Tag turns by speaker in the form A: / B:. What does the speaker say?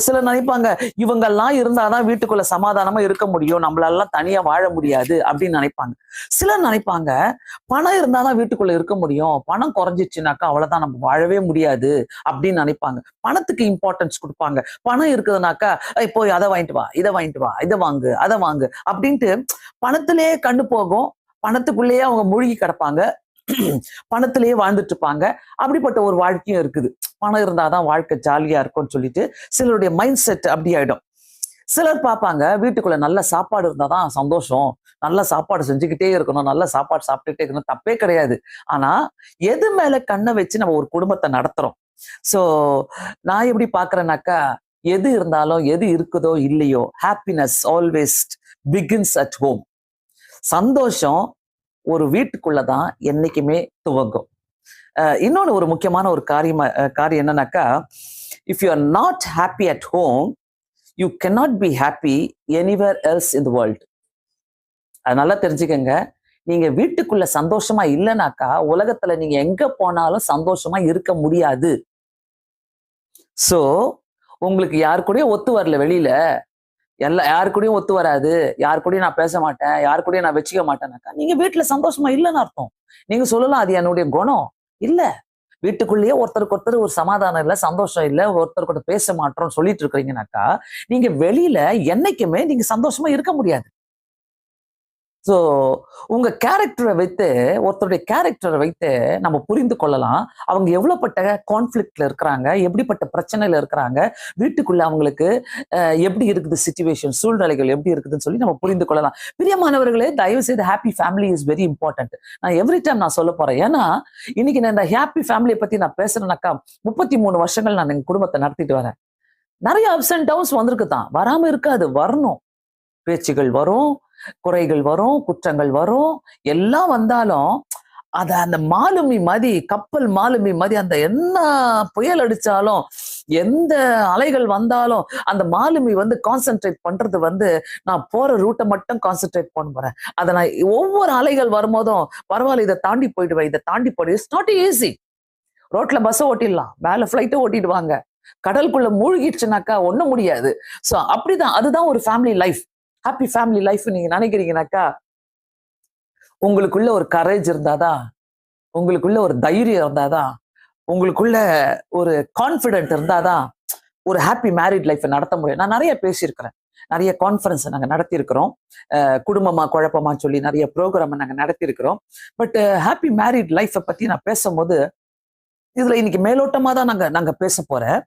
A: சிலர் நினைப்பாங்க, இவங்கெல்லாம் இருந்தாதான் வீட்டுக்குள்ள சமாதானமா இருக்க முடியும். நம்மளால தனியா வாழ முடியாது அப்படின்னு நினைப்பாங்க. சிலர் நினைப்பாங்க, பணம் இருந்தாதான் வீட்டுக்குள்ள இருக்க முடியும். பணம் குறைஞ்சிச்சுனாக்கா அவ்வளவுதான் நம்ம வாழவே முடியாது அப்படின்னு நினைப்பாங்க. பணத்துக்கு இம்பார்ட்டன்ஸ் குடுப்பாங்க. பணம் இருக்குதுனாக்கா, போய் அத வாங்கிட்டு வா, இத வாங்கிட்டு வா, இத வாங்கு, அத வாங்கு அப்படின்ட்டு பணத்திலேயே கண்ணு போகும். பணத்துக்குள்ளேயே அவங்க மூழ்கி கிடப்பாங்க. பணத்திலேயே வாழ்ந்துட்டு இருப்பாங்க. அப்படிப்பட்ட ஒரு வாழ்க்கையும் இருக்குது. பணம் இருந்தாதான் வாழ்க்கை ஜாலியா இருக்கும்னு சொல்லிட்டு சிலருடைய மைண்ட் செட் அப்படி ஆயிடும். சிலர் பார்ப்பாங்க, வீட்டுக்குள்ள நல்ல சாப்பாடு இருந்தாதான் சந்தோஷம். நல்ல சாப்பாடு செஞ்சுக்கிட்டே இருக்கணும், நல்ல சாப்பாடு சாப்பிட்டுட்டே இருக்கணும், தப்பே கிடையாது. ஆனா எது மேல கண்ணை வச்சு நம்ம ஒரு குடும்பத்தை நடத்துறோம். சோ நான் எப்படி பாக்குறேன்னாக்கா, எது இருந்தாலும் எது இருக்குதோ இல்லையோ, happiness always begins at home. சந்தோஷம் ஒரு வீட்டுக்குள்ளதான் என்னைக்குமே துவங்கும். இன்னொன்னு ஒரு முக்கியமான ஒரு காரியம் என்னன்னாக்கா, if you are not happy at home, you cannot be happy anywhere else in the world. அது நல்லா தெரிஞ்சுக்கங்க. நீங்க வீட்டுக்குள்ள சந்தோஷமா இல்லைனாக்கா, உலகத்துல நீங்க எங்க போனாலும் சந்தோஷமா இருக்க முடியாது. சோ உங்களுக்கு யாரு கூடயும் ஒத்து வரல வெளியில, யாரு கூடயும் ஒத்து வராது, யாரு கூடயும் நான் பேச மாட்டேன், யாரு கூடயும் நான் வச்சுக்க மாட்டேனாக்கா, நீங்க வீட்டுல சந்தோஷமா இல்லைன்னு அர்த்தம். நீங்க சொல்லலாம் அது என்னுடைய குணம். இல்ல, வீட்டுக்குள்ளேயே ஒருத்தருக்கு ஒருத்தர் ஒரு சமாதானம் இல்ல, சந்தோஷம் இல்ல, ஒருத்தர் கூட பேச மாட்டோம்னு சொல்லிட்டு இருக்கிறீங்கனாக்கா, நீங்க வெளியில என்னைக்குமே நீங்க சந்தோஷமா இருக்க முடியாது. சோ உங்க கேரக்டரை வைத்து, ஒருத்தருடைய கேரக்டரை வைத்து நம்ம புரிந்து கொள்ளலாம். அவங்க எவ்வளவுப்பட்ட கான்ஃபிளிக்ட்ல இருக்கிறாங்க, எப்படிப்பட்ட பிரச்சனையில இருக்கிறாங்க, வீட்டுக்குள்ள அவங்களுக்கு எப்படி இருக்குது சிச்சுவேஷன், சூழ்நிலைகள் எப்படி இருக்குதுன்னு சொல்லி நம்ம புரிந்து கொள்ளலாம். பிரியமானவர்களே, தயவு செய்து happy family is very important. நான் எவ்ரி டைம் நான் சொல்ல போறேன். ஏன்னா இன்னைக்கு நான் இந்த ஹாப்பி ஃபேமிலியை பத்தி நான் பேசுறேன்னாக்கா, 33 வருஷங்கள் நான் எங்க குடும்பத்தை நடத்திட்டு வரேன். நிறைய அப்ஸ் அண்ட் டவுன்ஸ் வந்திருக்கு தான், வராம இருக்காது, வரணும். பேச்சுகள் வரும், குறைகள் வரும், குற்றங்கள் வரும், எல்லாம் வந்தாலும் அத அந்த மாலுமி மாதிரி, கப்பல் மாலுமி மாதிரி, அந்த என்ன புயல் அடிச்சாலும், எந்த அலைகள் வந்தாலும், அந்த மாலுமி வந்து கான்சென்ட்ரேட் பண்றது வந்து, நான் போற ரூட்டை மட்டும் கான்சென்ட்ரேட் பண்ண போறேன். அதை நான் ஒவ்வொரு அலைகள் வரும்போதும், பரவாயில்ல இதை தாண்டி போயிடுவேன், இதை தாண்டி போயிடு. It's not easy. ரோட்ல பஸ் ஓட்டிடலாம், மேல பிளைட்டை ஓட்டிடுவாங்க, கடலுக்குள்ள மூழ்கிடுச்சுனாக்கா ஒண்ணும் முடியாது. சோ அப்படிதான், அதுதான் ஒரு family life. Happy family life நீங்க நினைக்கிறீங்கனாக்கா, உங்களுக்குள்ள ஒரு கரேஜ் இருந்தாதான், உங்களுக்குள்ள ஒரு தைரியம் இருந்தாதான், உங்களுக்குள்ள ஒரு கான்பிடென்ட் இருந்தாதான் ஒரு ஹாப்பி மேரிட் லைஃப் நடத்த முடியும். நான் நிறைய பேசியிருக்கிறேன், நிறைய கான்ஃபரன்ஸ் நாங்க நடத்தி இருக்கிறோம். குடும்பமா குழப்பமான்னு சொல்லி நிறைய ப்ரோக்ராம் நாங்க நடத்தி இருக்கிறோம். பட் ஹாப்பி மேரிட் லைஃப்பை பத்தி நான் பேசும்போது, இதுல இன்னைக்கு மேலோட்டமா தான் நாங்க பேச போறேன்.